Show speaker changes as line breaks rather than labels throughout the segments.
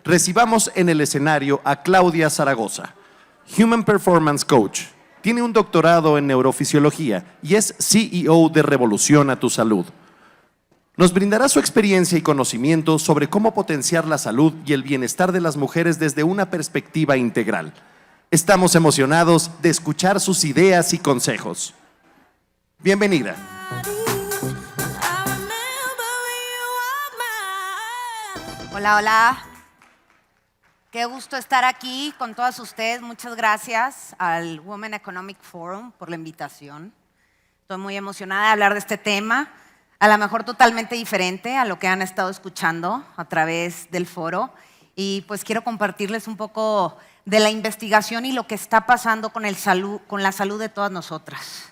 Recibamos en el escenario a Claudia Zaragoza, Human Performance Coach. Tiene un doctorado en neurofisiología y es CEO de Revolución a tu Salud. Nos brindará su experiencia y conocimiento sobre cómo potenciar la salud y el bienestar de las mujeres desde una perspectiva integral. Estamos emocionados de escuchar sus ideas y consejos. Bienvenida.
Hola, hola. Qué gusto estar aquí con todas ustedes. Muchas gracias al Women Economic Forum por la invitación. Estoy muy emocionada de hablar de este tema, a lo mejor totalmente diferente a lo que han estado escuchando a través del foro. Y pues quiero compartirles un poco de la investigación y lo que está pasando con la salud de todas nosotras.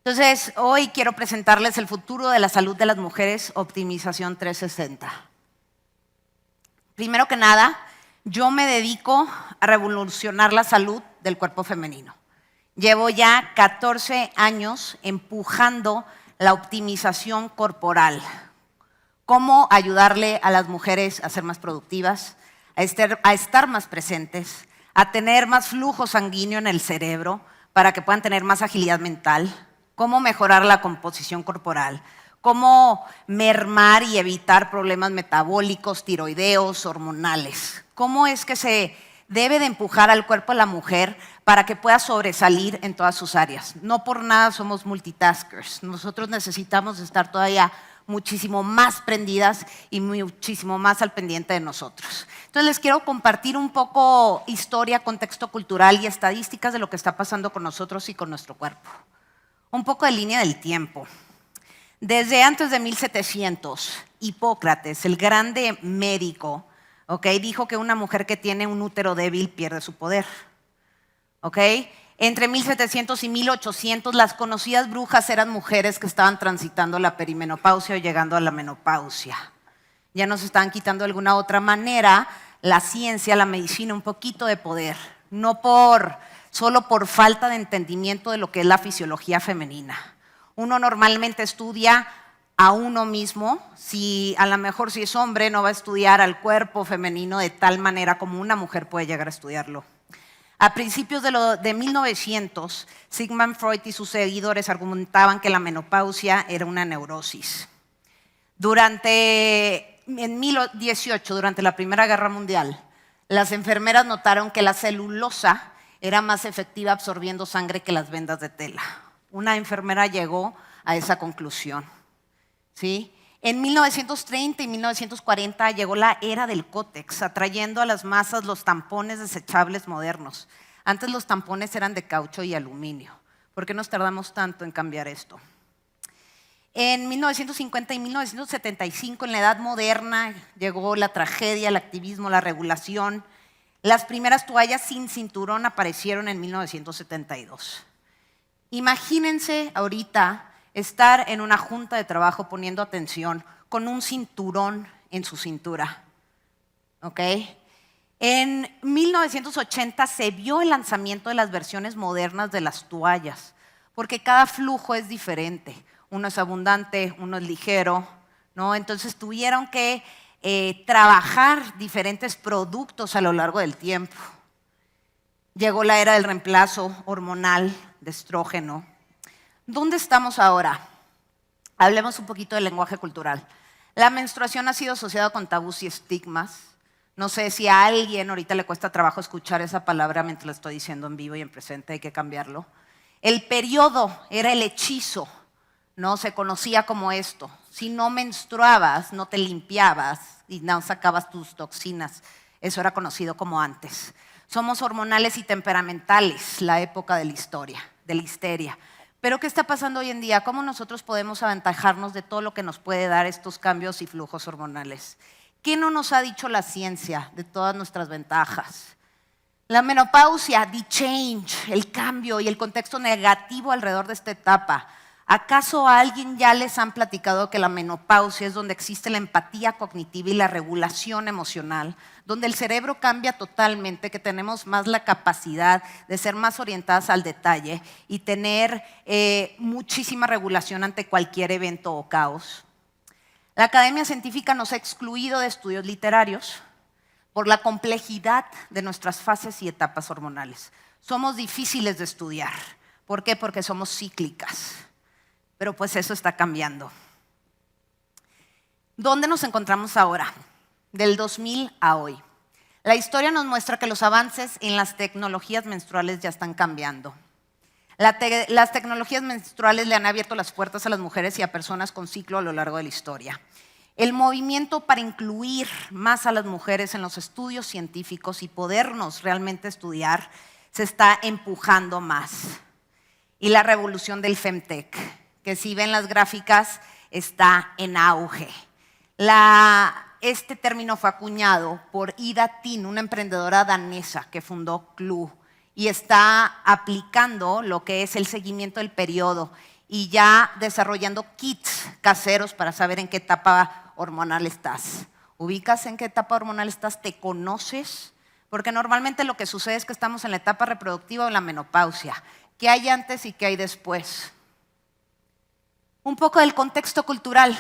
Entonces, hoy quiero presentarles el futuro de la salud de las mujeres, Optimización 360. Primero que nada, yo me dedico a revolucionar la salud del cuerpo femenino. Llevo ya 14 años empujando la optimización corporal. Cómo ayudarle a las mujeres a ser más productivas, a estar más presentes, a tener más flujo sanguíneo en el cerebro para que puedan tener más agilidad mental. Cómo mejorar la composición corporal. Cómo mermar y evitar problemas metabólicos, tiroideos, hormonales. Cómo es que se debe de empujar al cuerpo de la mujer para que pueda sobresalir en todas sus áreas. No por nada somos multitaskers. Nosotros necesitamos estar todavía muchísimo más prendidas y muchísimo más al pendiente de nosotros. Entonces les quiero compartir un poco historia, contexto cultural y estadísticas de lo que está pasando con nosotros y con nuestro cuerpo. Un poco de línea del tiempo. Desde antes de 1700, Hipócrates, el grande médico, dijo que una mujer que tiene un útero débil pierde su poder. Entre 1700 y 1800, las conocidas brujas eran mujeres que estaban transitando la perimenopausia o llegando a la menopausia. Ya nos estaban quitando de alguna otra manera la ciencia, la medicina, un poquito de poder, no solo por falta de entendimiento de lo que es la fisiología femenina. Uno normalmente estudia a uno mismo, a lo mejor si es hombre no va a estudiar al cuerpo femenino de tal manera como una mujer puede llegar a estudiarlo. A principios de 1900, Sigmund Freud y sus seguidores argumentaban que la menopausia era una neurosis. En 1918, durante la Primera Guerra Mundial, las enfermeras notaron que la celulosa era más efectiva absorbiendo sangre que las vendas de tela. Una enfermera llegó a esa conclusión. ¿Sí? En 1930 y 1940 llegó la era del cótex, atrayendo a las masas los tampones desechables modernos. Antes los tampones eran de caucho y aluminio. ¿Por qué nos tardamos tanto en cambiar esto? En 1950 y 1975, en la edad moderna, llegó la tragedia, el activismo, la regulación. Las primeras toallas sin cinturón aparecieron en 1972. Imagínense ahorita estar en una junta de trabajo poniendo atención con un cinturón en su cintura. En 1980 se vio el lanzamiento de las versiones modernas de las toallas, porque cada flujo es diferente. Uno es abundante, uno es ligero, ¿no? Entonces tuvieron que trabajar diferentes productos a lo largo del tiempo. Llegó la era del reemplazo hormonal, de estrógeno. ¿Dónde estamos ahora? Hablemos un poquito del lenguaje cultural. La menstruación ha sido asociada con tabús y estigmas. No sé si a alguien ahorita le cuesta trabajo escuchar esa palabra mientras la estoy diciendo en vivo y en presente, hay que cambiarlo. El periodo era el hechizo, ¿no? Se conocía como esto. Si no menstruabas, no te limpiabas y no sacabas tus toxinas. Eso era conocido como antes. Somos hormonales y temperamentales, la época de la histeria. Pero ¿qué está pasando hoy en día? ¿Cómo nosotros podemos aventajarnos de todo lo que nos puede dar estos cambios y flujos hormonales? ¿Qué no nos ha dicho la ciencia de todas nuestras ventajas? La menopausia, the change, el cambio y el contexto negativo alrededor de esta etapa. ¿Acaso a alguien ya les han platicado que la menopausia es donde existe la empatía cognitiva y la regulación emocional? Donde el cerebro cambia totalmente, que tenemos más la capacidad de ser más orientadas al detalle y tener muchísima regulación ante cualquier evento o caos. La academia científica nos ha excluido de estudios literarios. por la complejidad de nuestras fases y etapas hormonales. Somos difíciles de estudiar. ¿Por qué? Porque somos cíclicas. Pero pues eso está cambiando. ¿Dónde nos encontramos ahora? Del 2000 a hoy. La historia nos muestra que los avances en las tecnologías menstruales ya están cambiando. Las tecnologías menstruales le han abierto las puertas a las mujeres y a personas con ciclo a lo largo de la historia. El movimiento para incluir más a las mujeres en los estudios científicos y podernos realmente estudiar se está empujando más. Y la revolución del Femtech, que si ven las gráficas, está en auge. Este término fue acuñado por Ida Tin, una emprendedora danesa que fundó Clue, y está aplicando lo que es el seguimiento del periodo y ya desarrollando kits caseros para saber en qué etapa hormonal estás. ¿Ubicas en qué etapa hormonal estás? ¿Te conoces? Porque normalmente lo que sucede es que estamos en la etapa reproductiva o en la menopausia. ¿Qué hay antes y qué hay después? Un poco del contexto cultural.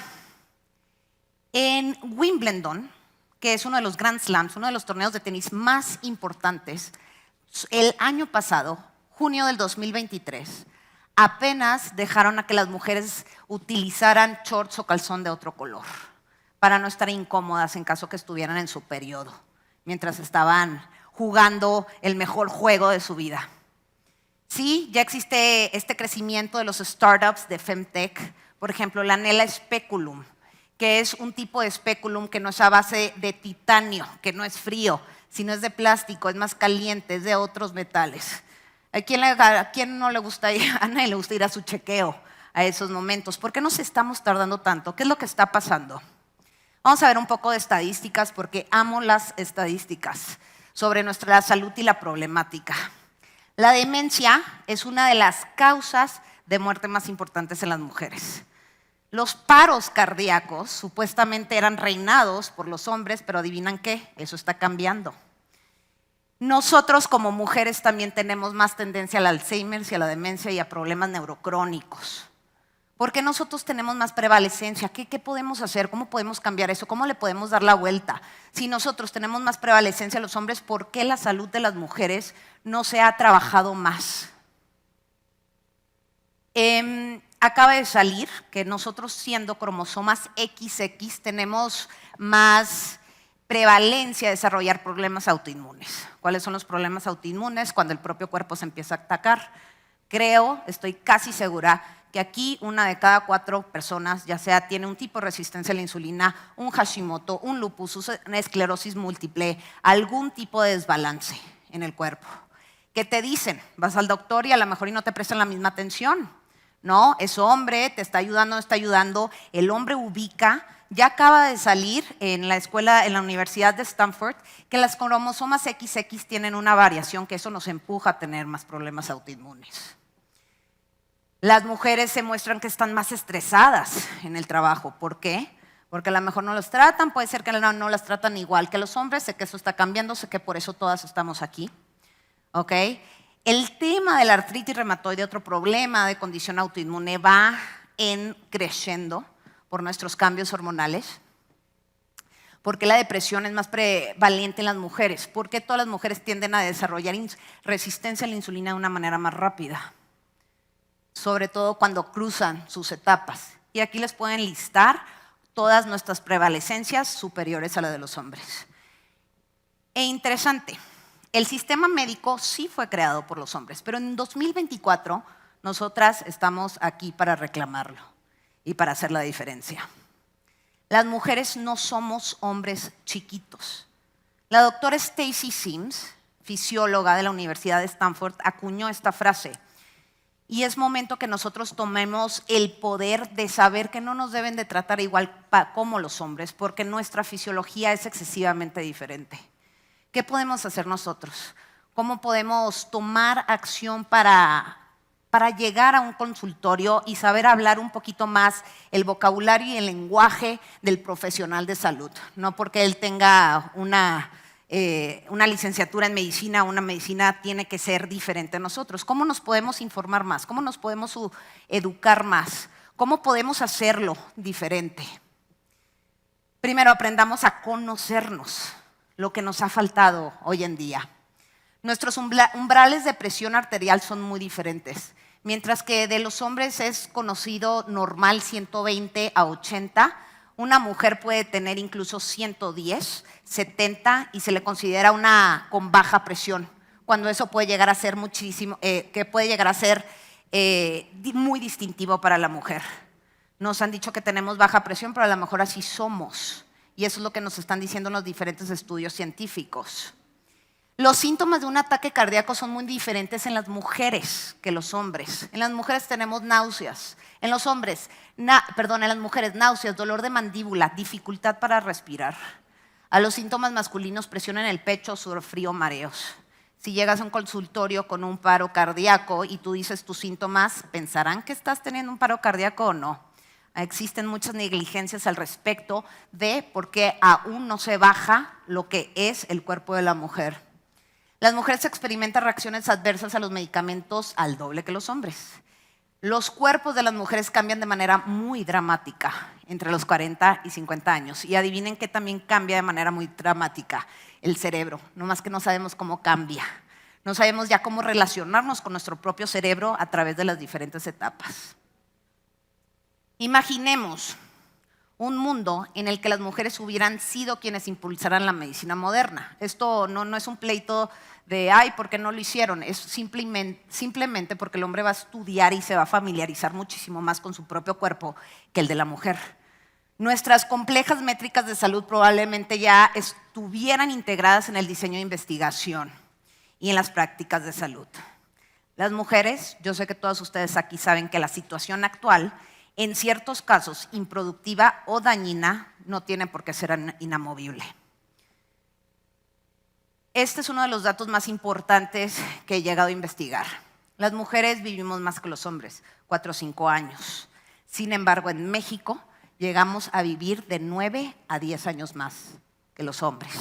En Wimbledon, que es uno de los Grand Slams, uno de los torneos de tenis más importantes, el año pasado, junio del 2023, apenas dejaron a que las mujeres utilizaran shorts o calzón de otro color para no estar incómodas en caso que estuvieran en su periodo, mientras estaban jugando el mejor juego de su vida. Sí, ya existe este crecimiento de los startups de Femtech, por ejemplo, la Nela Speculum, que es un tipo de speculum que no es a base de titanio, que no es frío, sino es de plástico, es más caliente, es de otros metales. ¿A quién no le gusta ir? A nadie le gusta ir a su chequeo a esos momentos. ¿Por qué nos estamos tardando tanto? ¿Qué es lo que está pasando? Vamos a ver un poco de estadísticas porque amo las estadísticas sobre nuestra salud y la problemática. La demencia es una de las causas de muerte más importantes en las mujeres. Los paros cardíacos supuestamente eran reinados por los hombres, pero ¿adivinan qué? Eso está cambiando. Nosotros como mujeres también tenemos más tendencia al Alzheimer y a la demencia y a problemas neurocrónicos. ¿Por qué nosotros tenemos más prevalecencia? ¿Qué podemos hacer? ¿Cómo podemos cambiar eso? ¿Cómo le podemos dar la vuelta? Si nosotros tenemos más prevalecencia a los hombres, ¿por qué la salud de las mujeres no se ha trabajado más? Acaba de salir que nosotros siendo cromosomas XX tenemos más prevalencia de desarrollar problemas autoinmunes. ¿Cuáles son los problemas autoinmunes? Cuando el propio cuerpo se empieza a atacar. Estoy casi segura que aquí 1 de cada 4 personas, ya sea tiene un tipo de resistencia a la insulina, un Hashimoto, un lupus, una esclerosis múltiple, algún tipo de desbalance en el cuerpo. ¿Qué te dicen? Vas al doctor y a lo mejor y no te prestan la misma atención. No, es hombre, te está ayudando, no está ayudando. El hombre ubica. Ya acaba de salir en la escuela, en la Universidad de Stanford, que las cromosomas XX tienen una variación que eso nos empuja a tener más problemas autoinmunes. Las mujeres se muestran que están más estresadas en el trabajo. ¿Por qué? Porque a lo mejor no las tratan, puede ser que no las tratan igual que los hombres, sé que eso está cambiando, sé que por eso todas estamos aquí. ¿Ok? El tema de la artritis reumatoide, otro problema de condición autoinmune, va creciendo por nuestros cambios hormonales. ¿Por qué la depresión es más prevalente en las mujeres? ¿Por qué todas las mujeres tienden a desarrollar resistencia a la insulina de una manera más rápida? Sobre todo cuando cruzan sus etapas. Y aquí les pueden listar todas nuestras prevalecencias superiores a la de los hombres. E interesante. El sistema médico sí fue creado por los hombres, pero en 2024 nosotras estamos aquí para reclamarlo y para hacer la diferencia. Las mujeres no somos hombres chiquitos. La doctora Stacy Sims, fisióloga de la Universidad de Stanford, acuñó esta frase. Y es momento que nosotros tomemos el poder de saber que no nos deben de tratar igual como los hombres, porque nuestra fisiología es excesivamente diferente. ¿Qué podemos hacer nosotros? ¿Cómo podemos tomar acción para llegar a un consultorio y saber hablar un poquito más el vocabulario y el lenguaje del profesional de salud? No porque él tenga una licenciatura en medicina, una medicina tiene que ser diferente a nosotros. ¿Cómo nos podemos informar más? ¿Cómo nos podemos educar más? ¿Cómo podemos hacerlo diferente? Primero, aprendamos a conocernos. lo que nos ha faltado hoy en día. Nuestros umbrales de presión arterial son muy diferentes. Mientras que de los hombres es conocido normal 120 a 80, una mujer puede tener incluso 110, 70 y se le considera una con baja presión, cuando eso puede llegar a ser muchísimo, que puede llegar a ser muy distintivo para la mujer. Nos han dicho que tenemos baja presión, pero a lo mejor así somos. Y eso es lo que nos están diciendo los diferentes estudios científicos. Los síntomas de un ataque cardíaco son muy diferentes en las mujeres que los hombres. En las mujeres tenemos náuseas. En los hombres, en las mujeres, náuseas, dolor de mandíbula, dificultad para respirar. A los síntomas masculinos, presión en el pecho, sudor frío, mareos. Si llegas a un consultorio con un paro cardíaco y tú dices tus síntomas, ¿pensarán que estás teniendo un paro cardíaco o no? Existen muchas negligencias al respecto de por qué aún no se baja lo que es el cuerpo de la mujer. Las mujeres experimentan reacciones adversas a los medicamentos al doble que los hombres. Los cuerpos de las mujeres cambian de manera muy dramática entre los 40 y 50 años. Y adivinen qué también cambia de manera muy dramática: el cerebro. No más que no sabemos cómo cambia. No sabemos ya cómo relacionarnos con nuestro propio cerebro a través de las diferentes etapas. Imaginemos un mundo en el que las mujeres hubieran sido quienes impulsaran la medicina moderna. Esto no es un pleito de, ay, ¿por qué no lo hicieron? Es simplemente porque el hombre va a estudiar y se va a familiarizar muchísimo más con su propio cuerpo que el de la mujer. Nuestras complejas métricas de salud probablemente ya estuvieran integradas en el diseño de investigación y en las prácticas de salud. Las mujeres, yo sé que todas ustedes aquí saben que la situación actual, en ciertos casos improductiva o dañina, no tiene por qué ser inamovible. Este es uno de los datos más importantes que he llegado a investigar. Las mujeres vivimos más que los hombres, 4 o 5 años. Sin embargo, en México llegamos a vivir de 9 a 10 años más que los hombres.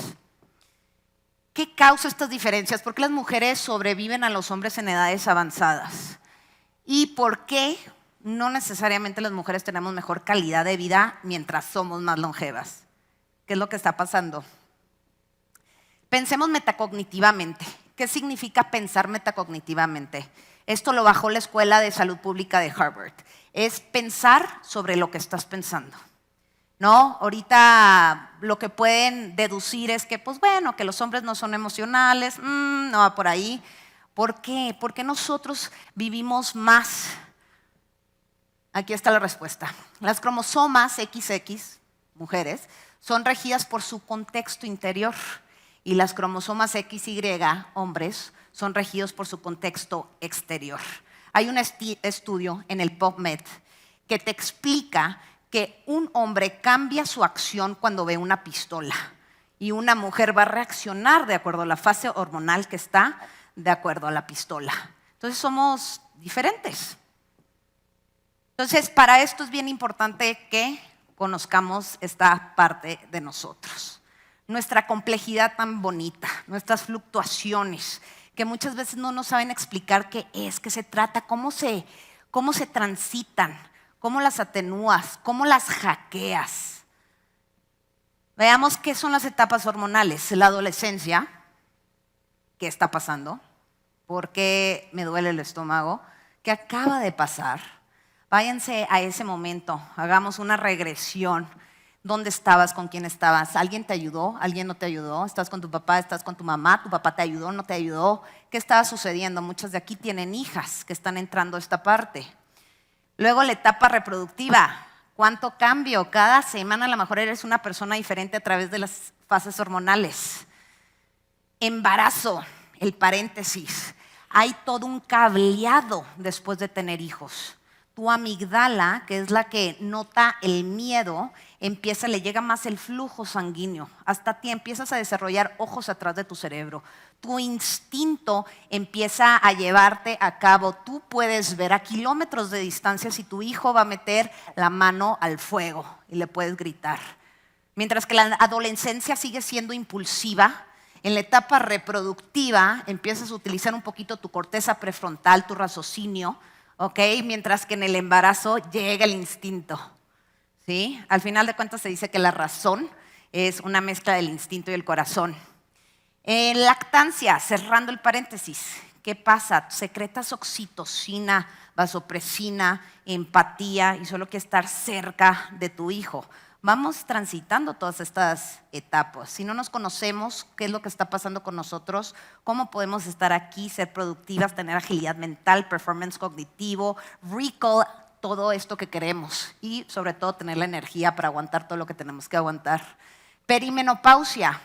¿Qué causa estas diferencias? ¿Por qué las mujeres sobreviven a los hombres en edades avanzadas? ¿Y por qué no necesariamente las mujeres tenemos mejor calidad de vida mientras somos más longevas? ¿Qué es lo que está pasando? Pensemos metacognitivamente. ¿Qué significa pensar metacognitivamente? Esto lo bajó la Escuela de Salud Pública de Harvard. Es pensar sobre lo que estás pensando. ¿No? Ahorita lo que pueden deducir es que, pues bueno, que los hombres no son emocionales, no va por ahí. ¿Por qué? Porque nosotros vivimos más. Aquí está la respuesta. Las cromosomas XX, mujeres, son regidas por su contexto interior y las cromosomas XY, hombres, son regidos por su contexto exterior. Hay un estudio en el PubMed que te explica que un hombre cambia su acción cuando ve una pistola y una mujer va a reaccionar de acuerdo a la fase hormonal que está de acuerdo a la pistola. Entonces somos diferentes. Entonces, para esto es bien importante que conozcamos esta parte de nosotros. Nuestra complejidad tan bonita, nuestras fluctuaciones, que muchas veces no nos saben explicar qué es, qué se trata, cómo se transitan, cómo las atenúas, cómo las hackeas. Veamos qué son las etapas hormonales. La adolescencia, ¿qué está pasando? ¿Por qué me duele el estómago? ¿Qué acaba de pasar? Váyanse a ese momento, hagamos una regresión. ¿Dónde estabas? ¿Con quién estabas? ¿Alguien te ayudó? ¿Alguien no te ayudó? ¿Estás con tu papá? ¿Estás con tu mamá? ¿Tu papá te ayudó? ¿No te ayudó? ¿Qué estaba sucediendo? Muchas de aquí tienen hijas que están entrando a esta parte. Luego la etapa reproductiva. ¿Cuánto cambio? Cada semana a lo mejor eres una persona diferente a través de las fases hormonales. Embarazo, el paréntesis. Hay todo un cableado después de tener hijos. Tu amígdala, que es la que nota el miedo, le llega más el flujo sanguíneo. Hasta ti empiezas a desarrollar ojos atrás de tu cerebro. Tu instinto empieza a llevarte a cabo. Tú puedes ver a kilómetros de distancia si tu hijo va a meter la mano al fuego y le puedes gritar. Mientras que la adolescencia sigue siendo impulsiva, en la etapa reproductiva empiezas a utilizar un poquito tu corteza prefrontal, tu raciocinio, ¿okay? Mientras que en el embarazo llega el instinto. ¿Sí? Al final de cuentas se dice que la razón Es una mezcla del instinto y el corazón. En lactancia, cerrando el paréntesis, ¿qué pasa? Secretas oxitocina, vasopresina, empatía y solo que estar cerca de tu hijo. Vamos transitando todas estas etapas. Si no nos conocemos, qué es lo que está pasando con nosotros, cómo podemos estar aquí, ser productivas, tener agilidad mental, performance cognitivo, recall, todo esto que queremos y sobre todo tener la energía para aguantar todo lo que tenemos que aguantar. Perimenopausia.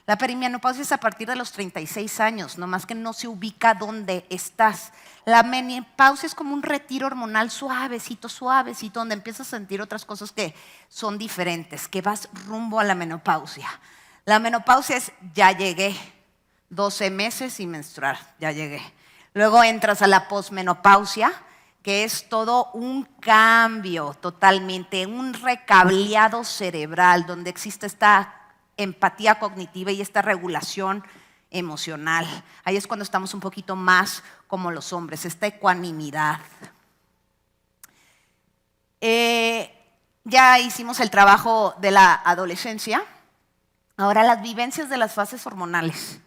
La perimenopausia es a partir de los 36 años, nomás que no se ubica dónde estás. La menopausia es como un retiro hormonal suavecito, suavecito, donde empiezas a sentir otras cosas que son diferentes, que vas rumbo a la menopausia. La menopausia es, ya llegué, 12 meses sin menstruar, ya llegué. Luego entras a la posmenopausia, que es todo un cambio totalmente, un recableado cerebral, donde existe esta empatía cognitiva y esta regulación emocional. Ahí es cuando estamos un poquito más como los hombres, esta ecuanimidad. Ya hicimos el trabajo de la adolescencia. Ahora las vivencias de las fases hormonales.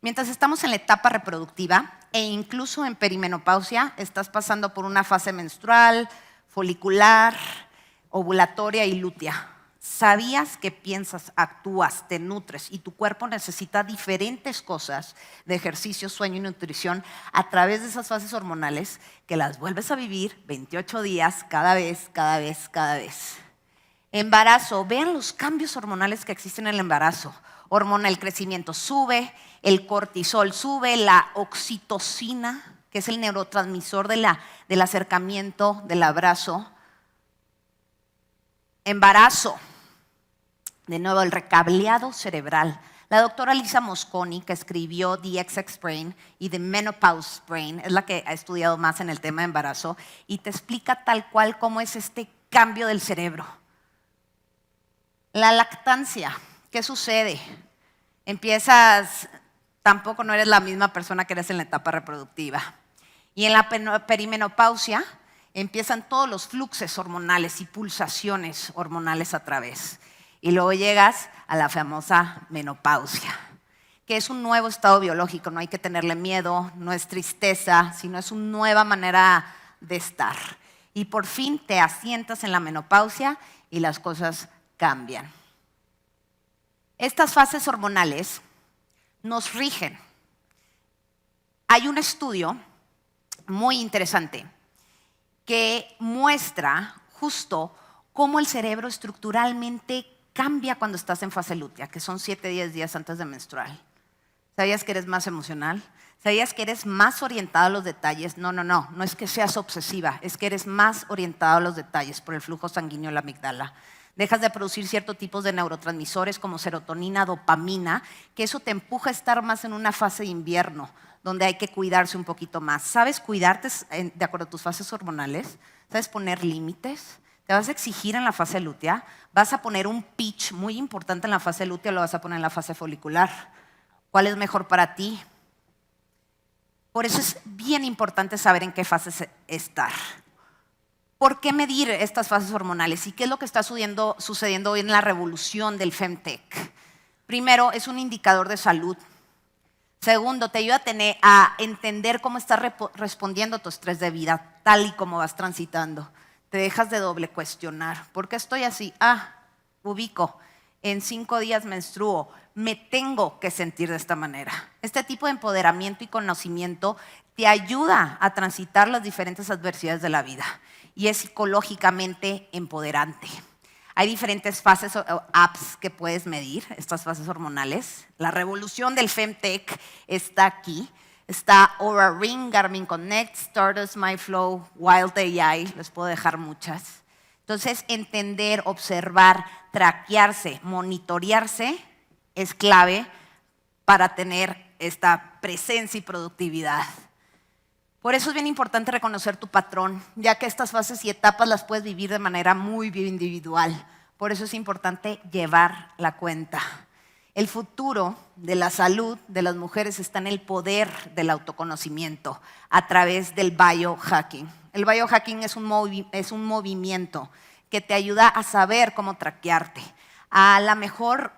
Mientras estamos en la etapa reproductiva e incluso en perimenopausia, estás pasando por una fase menstrual, folicular, ovulatoria y lútea. ¿Sabías que piensas, actúas, te nutres y tu cuerpo necesita diferentes cosas de ejercicio, sueño y nutrición a través de esas fases hormonales que las vuelves a vivir 28 días cada vez? Embarazo, vean los cambios hormonales que existen en el embarazo. Hormona, el crecimiento sube, el cortisol sube, la oxitocina, que es el neurotransmisor del acercamiento, del abrazo. Embarazo. De nuevo, el recableado cerebral. La doctora Lisa Mosconi, que escribió The XX Brain y The Menopause Brain, es la que ha estudiado más en el tema de embarazo y te explica tal cual cómo es este cambio del cerebro. La lactancia, ¿qué sucede? Empiezas, tampoco no eres la misma persona que eres en la etapa reproductiva. Y en la perimenopausia empiezan todos los fluxos hormonales y pulsaciones hormonales a través. Y luego llegas a la famosa menopausia, que es un nuevo estado biológico, no hay que tenerle miedo, no es tristeza, sino es una nueva manera de estar. Y por fin te asientas en la menopausia y las cosas cambian. Estas fases hormonales nos rigen. Hay un estudio muy interesante que muestra justo cómo el cerebro estructuralmente cambia cuando estás en fase lútea, que son 7-10 días antes de menstruar. ¿Sabías que eres más emocional? ¿Sabías que eres más orientado a los detalles? No es que seas obsesiva, es que eres más orientado a los detalles por el flujo sanguíneo de la amígdala. Dejas de producir ciertos tipos de neurotransmisores como serotonina, dopamina, que eso te empuja a estar más en una fase de invierno, donde hay que cuidarse un poquito más. ¿Sabes cuidarte de acuerdo a tus fases hormonales? ¿Sabes poner límites? ¿Te vas a exigir en la fase lútea? ¿Vas a poner un pitch muy importante en la fase lútea o lo vas a poner en la fase folicular? ¿Cuál es mejor para ti? Por eso es bien importante saber en qué fase estar. ¿Por qué medir estas fases hormonales? ¿Y qué es lo que está sucediendo hoy en la revolución del Femtech? Primero, es un indicador de salud. Segundo, te ayuda a entender cómo estás respondiendo a tu estrés de vida, tal y como vas transitando. Te dejas de doble cuestionar. ¿Por qué estoy así? Ubico. En 5 días menstruo. Me tengo que sentir de esta manera. Este tipo de empoderamiento y conocimiento te ayuda a transitar las diferentes adversidades de la vida y es psicológicamente empoderante. Hay diferentes fases o apps que puedes medir, estas fases hormonales. La revolución del Femtech está aquí. Está Oura Ring, Garmin Connect, Stardust, MyFlow, Wild AI, les puedo dejar muchas. Entonces, entender, observar, traquearse, monitorearse es clave para tener esta presencia y productividad. Por eso es bien importante reconocer tu patrón, ya que estas fases y etapas las puedes vivir de manera muy bien individual. Por eso es importante llevar la cuenta. El futuro de la salud de las mujeres está en el poder del autoconocimiento a través del biohacking. El biohacking es un movimiento que te ayuda a saber cómo traquearte, a lo mejor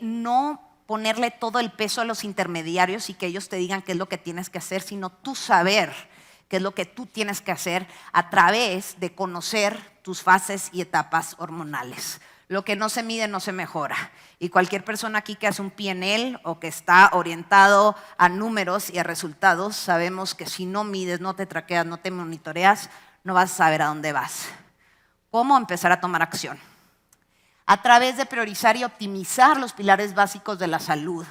no ponerle todo el peso a los intermediarios y que ellos te digan qué es lo que tienes que hacer, sino tú saber qué es lo que tú tienes que hacer a través de conocer tus fases y etapas hormonales. Lo que no se mide no se mejora. Y cualquier persona aquí que hace un PNL o que está orientado a números y a resultados, sabemos que si no mides, no te traqueas, no te monitoreas, no vas a saber a dónde vas. ¿Cómo empezar a tomar acción? A través de priorizar y optimizar los pilares básicos de la salud.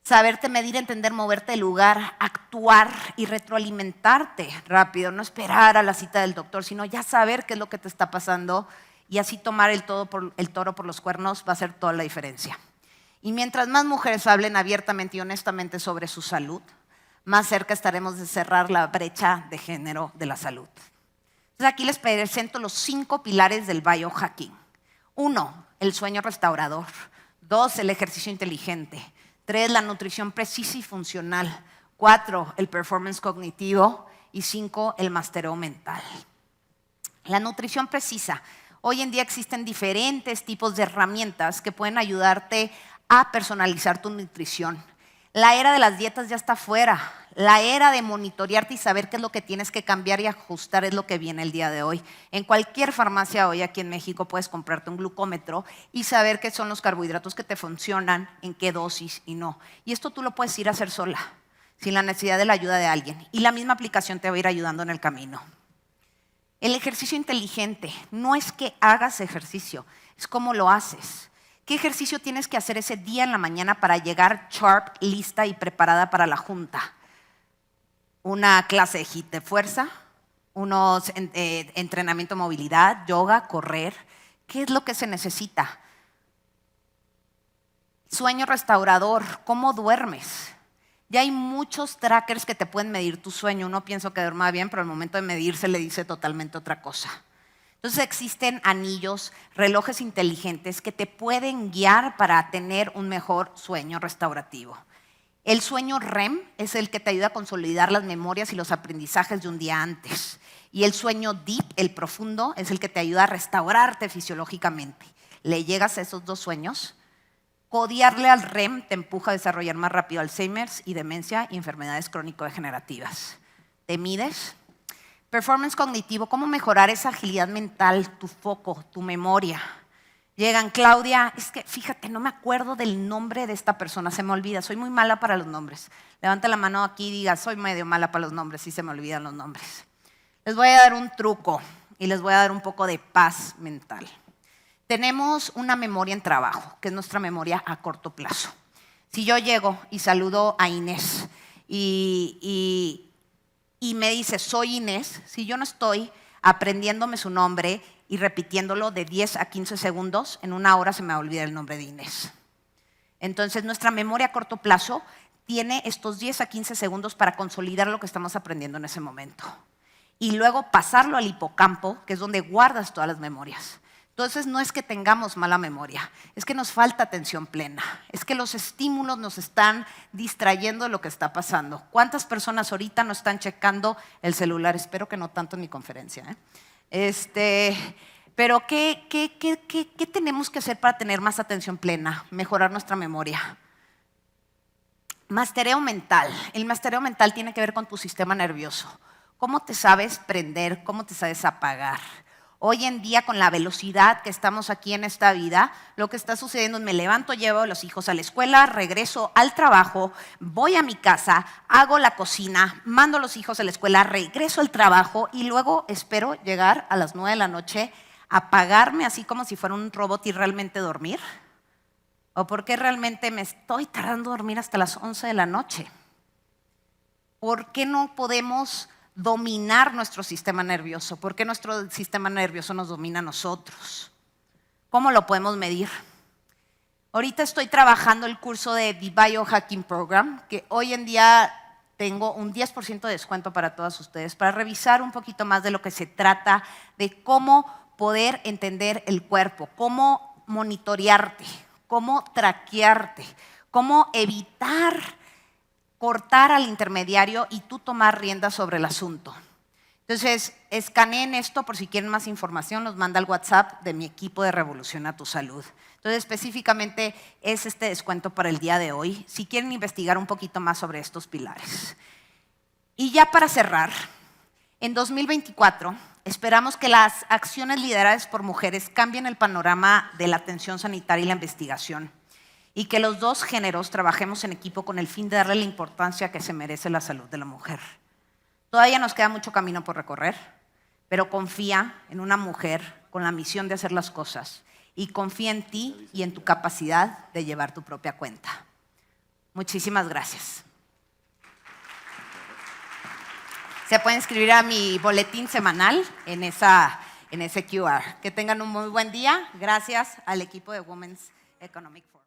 Saberte medir, entender, moverte de lugar, actuar y retroalimentarte rápido. No esperar a la cita del doctor, sino ya saber qué es lo que te está pasando y así tomar el toro por los cuernos va a hacer toda la diferencia. Y mientras más mujeres hablen abiertamente y honestamente sobre su salud, más cerca estaremos de cerrar la brecha de género de la salud. Entonces aquí les presento los 5 pilares del biohacking. 1, el sueño restaurador. 2, el ejercicio inteligente. 3, la nutrición precisa y funcional. 4, el performance cognitivo. Y 5, el mastereo mental. La nutrición precisa. Hoy en día existen diferentes tipos de herramientas que pueden ayudarte a personalizar tu nutrición. La era de las dietas ya está fuera. La era de monitorearte y saber qué es lo que tienes que cambiar y ajustar es lo que viene el día de hoy. En cualquier farmacia hoy aquí en México puedes comprarte un glucómetro y saber qué son los carbohidratos que te funcionan, en qué dosis y no. Y esto tú lo puedes ir a hacer sola, sin la necesidad de la ayuda de alguien. Y la misma aplicación te va a ir ayudando en el camino. El ejercicio inteligente no es que hagas ejercicio, es cómo lo haces. ¿Qué ejercicio tienes que hacer ese día en la mañana para llegar sharp, lista y preparada para la junta? Una clase de HIIT de fuerza, unos entrenamiento de movilidad, yoga, correr. ¿Qué es lo que se necesita? Sueño restaurador, ¿cómo duermes? Ya hay muchos trackers que te pueden medir tu sueño. Uno piensa que duerma bien, pero al momento de medirse le dice totalmente otra cosa. Entonces existen anillos, relojes inteligentes que te pueden guiar para tener un mejor sueño restaurativo. El sueño REM es el que te ayuda a consolidar las memorias y los aprendizajes de un día antes. Y el sueño deep, el profundo, es el que te ayuda a restaurarte fisiológicamente. Le llegas a esos 2 sueños. Codearle al REM te empuja a desarrollar más rápido Alzheimer's y demencia y enfermedades crónico-degenerativas. ¿Te mides? Performance cognitivo, ¿cómo mejorar esa agilidad mental, tu foco, tu memoria? Llegan, Claudia, es que fíjate, no me acuerdo del nombre de esta persona, se me olvida, soy muy mala para los nombres. Levanta la mano aquí y diga, soy medio mala para los nombres, sí se me olvidan los nombres. Les voy a dar un truco y les voy a dar un poco de paz mental. Tenemos una memoria en trabajo, que es nuestra memoria a corto plazo. Si yo llego y saludo a Inés y me dice, soy Inés, si yo no estoy aprendiéndome su nombre y repitiéndolo de 10 a 15 segundos, en 1 hora se me va a olvidar el nombre de Inés. Entonces, nuestra memoria a corto plazo tiene estos 10 a 15 segundos para consolidar lo que estamos aprendiendo en ese momento. Y luego pasarlo al hipocampo, que es donde guardas todas las memorias. Entonces, no es que tengamos mala memoria, es que nos falta atención plena, es que los estímulos nos están distrayendo de lo que está pasando. ¿Cuántas personas ahorita no están checando el celular? Espero que no tanto en mi conferencia. Pero ¿qué tenemos que hacer para tener más atención plena, mejorar nuestra memoria? Mastereo mental. El mastereo mental tiene que ver con tu sistema nervioso. ¿Cómo te sabes prender? ¿Cómo te sabes apagar? Hoy en día, con la velocidad que estamos aquí en esta vida, lo que está sucediendo es me levanto, llevo a los hijos a la escuela, regreso al trabajo, voy a mi casa, hago la cocina, mando a los hijos a la escuela, regreso al trabajo y luego espero llegar a las 9 de la noche, apagarme así como si fuera un robot y realmente dormir. ¿O por qué realmente me estoy tardando en dormir hasta las 11 de la noche? ¿Por qué no podemos dominar nuestro sistema nervioso? ¿Por qué nuestro sistema nervioso nos domina a nosotros? ¿Cómo lo podemos medir? Ahorita estoy trabajando el curso de The Biohacking Program, que hoy en día tengo un 10% de descuento para todas ustedes, para revisar un poquito más de lo que se trata, de cómo poder entender el cuerpo, cómo monitorearte, cómo traquearte, cómo evitar cortar al intermediario y tú tomar rienda sobre el asunto. Entonces, escaneen esto por si quieren más información, nos manda al WhatsApp de mi equipo de Revoluciona tu Salud. Entonces, específicamente es este descuento para el día de hoy, si quieren investigar un poquito más sobre estos pilares. Y ya para cerrar, en 2024 esperamos que las acciones lideradas por mujeres cambien el panorama de la atención sanitaria y la investigación, y que los dos géneros trabajemos en equipo con el fin de darle la importancia que se merece la salud de la mujer. Todavía nos queda mucho camino por recorrer, pero confía en una mujer con la misión de hacer las cosas y confía en ti y en tu capacidad de llevar tu propia cuenta. Muchísimas gracias. Se pueden inscribir a mi boletín semanal en ese QR. Que tengan un muy buen día. Gracias al equipo de Women's Economic Forum.